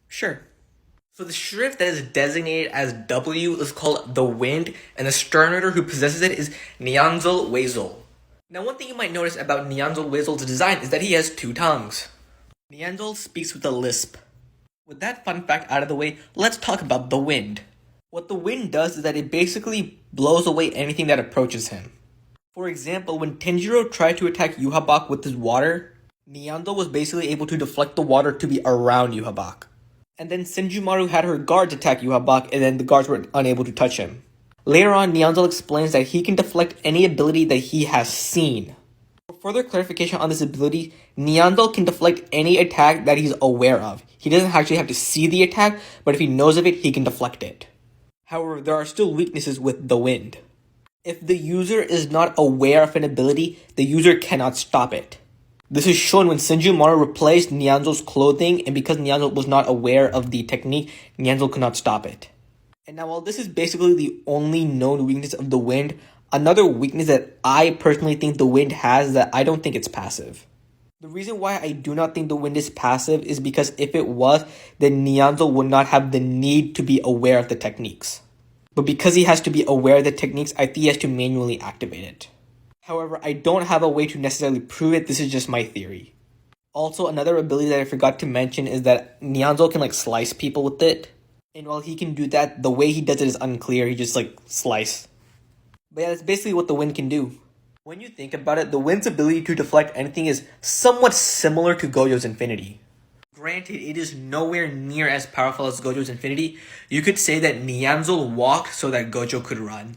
Sure. So the shrift that is designated as W is called the wind, and the Sternritter who possesses it is Nianzol Weizol. Now one thing you might notice about Nianzol Weizol's design is that he has two tongues. Nianzol speaks with a lisp. With that fun fact out of the way, let's talk about the wind. What the wind does is that it basically blows away anything that approaches him. For example, when Tenjiro tried to attack Yuhabak with his water, Nianzol was basically able to deflect the water to be around Yuhabak. And then Senjumaru had her guards attack Yuhabak, and then the guards were unable to touch him. Later on, Nianzol explains that he can deflect any ability that he has seen. For further clarification on this ability, Nianzol can deflect any attack that he's aware of. He doesn't actually have to see the attack, but if he knows of it, he can deflect it. However, there are still weaknesses with the wind. If the user is not aware of an ability, the user cannot stop it. This is shown when Senjumaru replaced Nianzol's clothing, and because Nianzol was not aware of the technique, Nianzol could not stop it. And now while this is basically the only known weakness of the wind, another weakness that I personally think the wind has is that I don't think it's passive. The reason why I do not think the wind is passive is because if it was, then Nianzol would not have the need to be aware of the techniques. But because he has to be aware of the techniques, I think he has to manually activate it. However, I don't have a way to necessarily prove it, this is just my theory. Also, another ability that I forgot to mention is that Nianzol can slice people with it. And while he can do that, the way he does it is unclear, he just slice. But yeah, that's basically what the wind can do. When you think about it, the wind's ability to deflect anything is somewhat similar to Gojo's Infinity. Granted, it is nowhere near as powerful as Gojo's Infinity. You could say that Nianzol walked so that Gojo could run.